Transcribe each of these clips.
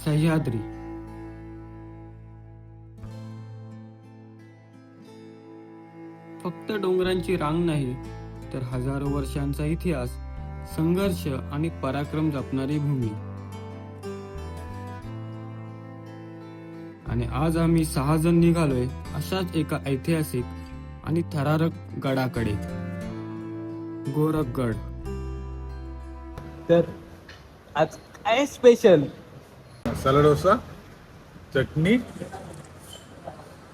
सह्याद्री. फक्त डोंगरांची रांग नाही तर हजारो वर्षांचा इतिहास, संघर्ष आणि पराक्रम जपणारी भूमी. आणि आज आम्ही 6 जण निघालोय अशाच एका ऐतिहासिक आणि थरारक गडाकडे, गोरखगड. तर आज काय स्पेशल? मसाला डोसा, चटणी,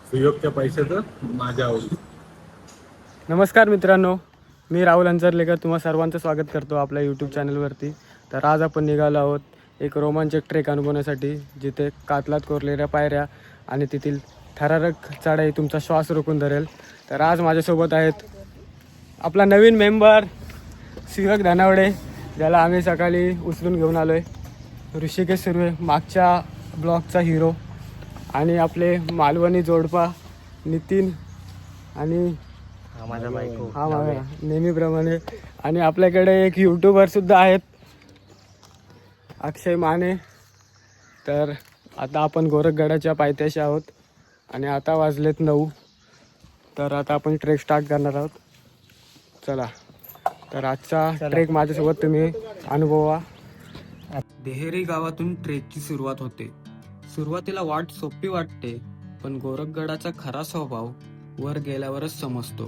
सुयोगच्या पैशाचं माझ्या आवडी. नमस्कार मित्रांनो, मी राहुल अंजरलेकर तुम्हा सर्वांचं स्वागत करतो आपल्या यूट्यूब चॅनलवरती. तर आज आपण निघालो आहोत एक रोमांचक ट्रेक अनुभवण्यासाठी, जिथे कातलात कोरलेल्या पायऱ्या आणि तेथील थरारक चढाई तुमचा श्वास रोखून धरेल. तर आज माझ्यासोबत आहेत आपला नवीन मेंबर सुयोग धनावडे, ज्याला आम्ही सकाळी उचलून घेऊन आलो आहे, ऋषिकेश सुर्वे, मागच्या ब्लॉगचा हिरो, आणि आपले मालवणी जोडपा नितीन आणि माझा बायको हा माझा नेहमीप्रमाणे. आणि आपल्याकडे एक यूट्यूबर सुद्धा आहेत, अक्षय माने. तर आता आपण गोरखगडाच्या पायथ्याशी आहोत आणि आता वाजलेत 9. तर आता आपण ट्रेक स्टार्ट करणार आहोत. चला, तर आजचा ट्रेक माझ्यासोबत तुम्ही अनुभवा. देहेरी गावातून ट्रेकची सुरुवात होते. सुरुवातीला वाट सोपी वाटते, पण गोरखगडाचा खरा स्वभाव वर गेल्यावरच समजतो.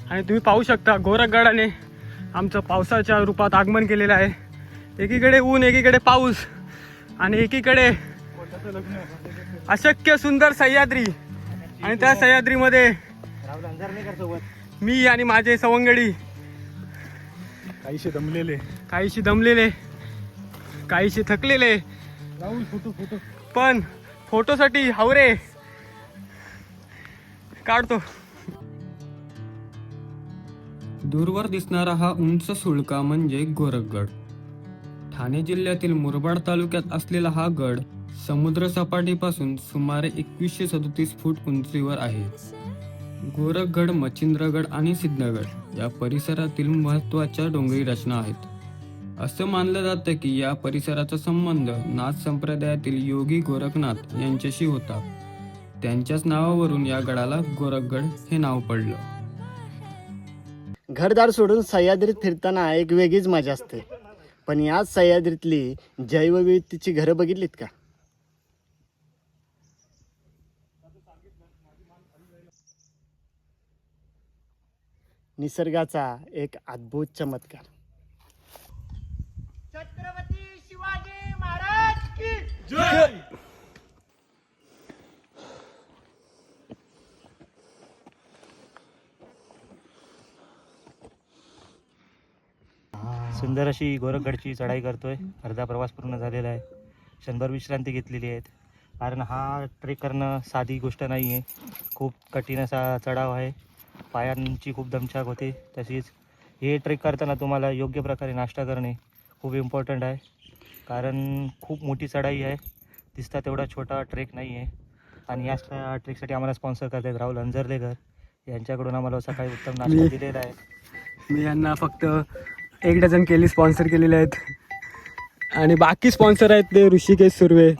आणि तुम्ही पाहू शकता गोरखगडाने आमचं पावसाच्या रूपात आगमन केलेलं आहे. एकीकडे ऊन, एकीकडे पाऊस, आणि एकीकडे अशक्य सुंदर सह्याद्री. आणि त्या सह्याद्रीमध्ये मी आणि माझे सवंगडी, काहीशे दमलेले, काहीशी थकलेले, पण फोटोसाठी हावरे काढतो. दूरवर दिसणारा हा उंच सुळका म्हणजे गोरखगड. ठाणे जिल्ह्यातील मुरबाड तालुक्यात असलेला हा गड समुद्र सपाटीपासून सुमारे 2137 फूट उंचीवर आहे. गोरखगड, मच्छिंद्रगड आणि सिद्धगड या परिसरातील महत्त्वाच्या डोंगरी रचना आहेत. असं मानलं जातं की या परिसराचा संबंध नाथ संप्रदायातील योगी गोरखनाथ यांच्याशी होता. त्यांच्याच नावावरून या गडाला गोरखगड हे नाव पडलं. घरदार सोडून सह्याद्रीत फिरताना एक वेगळीच मजा असते. पण याच सह्याद्रीतली जैवविविधतेची घरं बघितलीत का? निसर्गाचा एक अद्भुत चमत्कार. छत्रपती शिवाजी महाराज की जय. सुंदर अशी गोरखगडची चढाई करतोय. अर्धा प्रवास पूर्ण झालेला आहे. क्षणभर विश्रांती घेतलेली आहेत, कारण हा ट्रेक करणं साधी गोष्ट नाही आहे. खूप कठीण असा चढाव आहे. पायांची खूप दमछाक होते. तसेच हे ट्रेक करताना तुम्हाला योग्य प्रकारे नाश्ता करणे खूप इम्पॉर्टंट आहे, कारण खूप मोठी चढाई आहे. दिसता तेवढा छोटा ट्रेक नाही आहे. आणि या ट्रेकसाठी आम्हाला स्पॉन्सर करतात राहुल अंजरलेकर. यांच्याकडून आम्हाला सकाळी उत्तम नाश्ता दिलेला आहे. मी यांना फक्त 1 डझन केली स्पॉन्सर केलेले आहेत, आणि बाकी स्पॉन्सर आहेत ते ऋषिकेश सुर्वे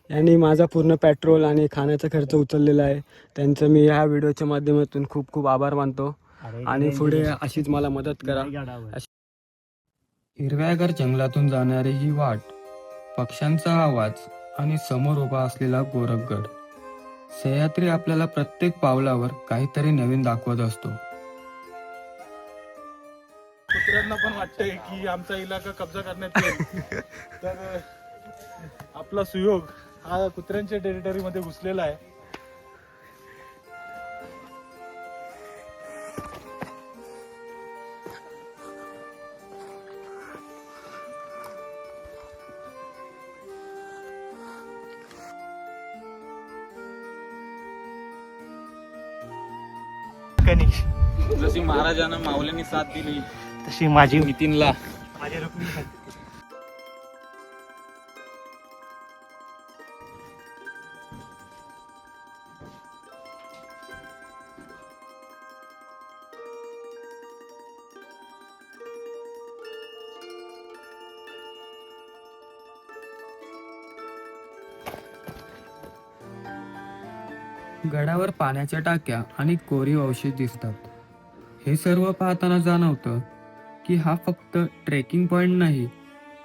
यांनी माझा पूर्ण पेट्रोल आणि खाण्याचा खर्च उचललेला आहे. त्यांचं मी ह्या व्हिडिओच्या माध्यमातून खूप खूप आभार मानतो. आणि पुढे अशीच मला मदत करा. हिरव्यागार जंगलातून जाणारी ही वाट, पक्ष्यांचा आवाज आणि समोर उभा असलेला गोरखगड. सह्याद्री आपल्याला प्रत्येक पावलावर काहीतरी नवीन दाखवत असतो. कुत्र्यांना पण वाटतंय की आमचा इलाका कब्जा करण्यात येईल. तर आपला सुयोग हा कुत्र्यांच्या टेरिटरी मध्ये घुसलेला आहे. जशी महाराजांना माऊलींनी साथ दिली तशी माझी नितीनला माझ्या रुक्मिणी गडावर पाण्याच्या टाक्या आणि कोरीव अवशेष दिसतात. हे सर्व पाहताना जाणवतं की हा फक्त ट्रेकिंग पॉइंट नाही,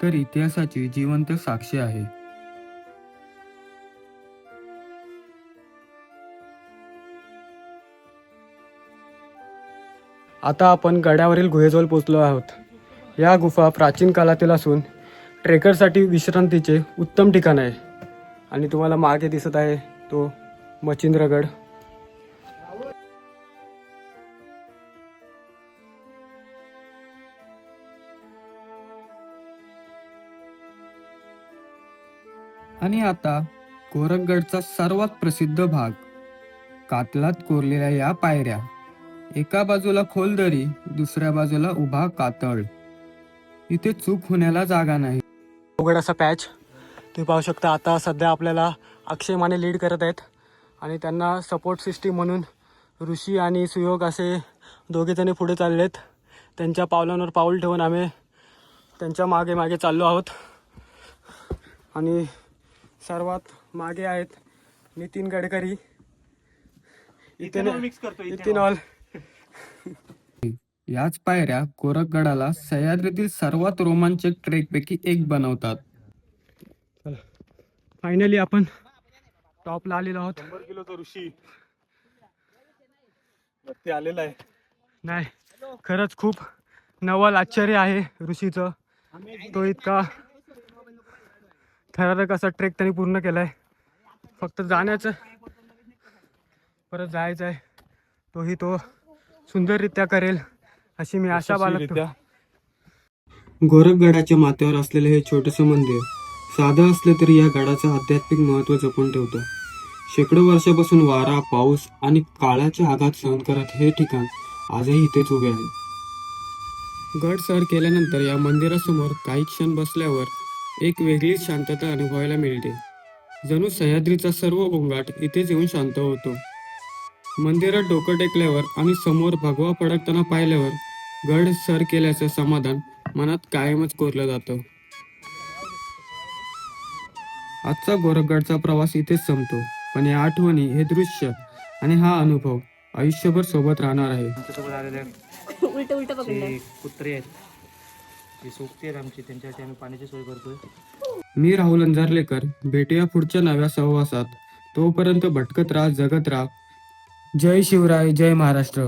तर इतिहासाची जिवंत साक्षी आहे. आता आपण गडावरील गुहेजवळ पोहोचलो आहोत. या गुफा प्राचीन काळातील असून ट्रेकरसाठी विश्रांतीचे उत्तम ठिकाण आहे. आणि तुम्हाला मागे दिसत आहे तो मच्छिंद्रगड. आणि आता गोरखगडचा सर्वात प्रसिद्ध भाग, कातलात कोरलेल्या या पायऱ्या. एका बाजूला खोल दरी, दुसऱ्या बाजूला उभा कातळ. इथे चूक होण्याला जागा नाही. अवघड असा पॅच तुम्ही पाहू शकता. आता सध्या आपल्याला अक्षय माने लीड करत आहेत आणि त्यांना सपोर्ट सिस्टीम म्हणून ऋषी आणि सुयोग असे दोघेजणी पुढे चाललेत. त्यांच्या पावलांवर पाऊल ठेवून आम्ही त्यांच्या मागे मागे चाललो आहोत. आणि सर्वात मागे आहेत नितीन गडकरी, इथेनॉल. याच पायऱ्या गोरखगडाला सह्याद्रीतील सर्वात रोमांचक ट्रेकपैकी एक बनवतात. फायनली आपण टॉपला आलेलो आहोत. 100 किलोचा ऋषी वरती आलेला आहे. नाही, खरंच खूप नवल आश्चर्य आहे ऋषीचं. तो इतका थरारक असा ट्रेक त्यांनी पूर्ण केलाय. फक्त जाण्याचं, परत जायचं आहे. तोही तो सुंदररित्या करेल अशी मी आशा बाळगतो. गोरखगडाच्या माथ्यावर असलेले हे छोटेसे मंदिर साधं असले तरी या गडाचं आध्यात्मिक महत्त्व जपून ठेवतं. शेकडो वर्षापासून वारा, पाऊस आणि काळाचे आघात सहन करत हे ठिकाण आजही इथेच उभे आहे. गड सर केल्यानंतर या मंदिरासमोर काही क्षण बसल्यावर एक वेगळीच शांतता अनुभवायला मिळते. जणू सह्याद्रीचा सर्व गोंगाट इथेच येऊन शांत होतो. मंदिरात डोकं टेकल्यावर आणि समोर भगवा फडकताना पाहिल्यावर गड सर केल्याचं समाधान मनात कायमच कोरलं जातं. आजचा गोरखगडचा प्रवास इथेच संपतो, पण या आठवणी, हे दृश्य आणि हा अनुभव आयुष्यभर सोबत राहणार आहे. आमच्यासोबत आलेले उलट उलट जे कुत्रे आहेत, जे सोबती आहेत आमची, त्यांच्यासाठी आम्ही पाण्याची सोय करतोय. मी राहुल अंजारलेकर. भेटूया पुढच्या नव्या सहवासात. तोपर्यंत भटकत राहा, जगत राहा. जय शिवराय, जय महाराष्ट्र.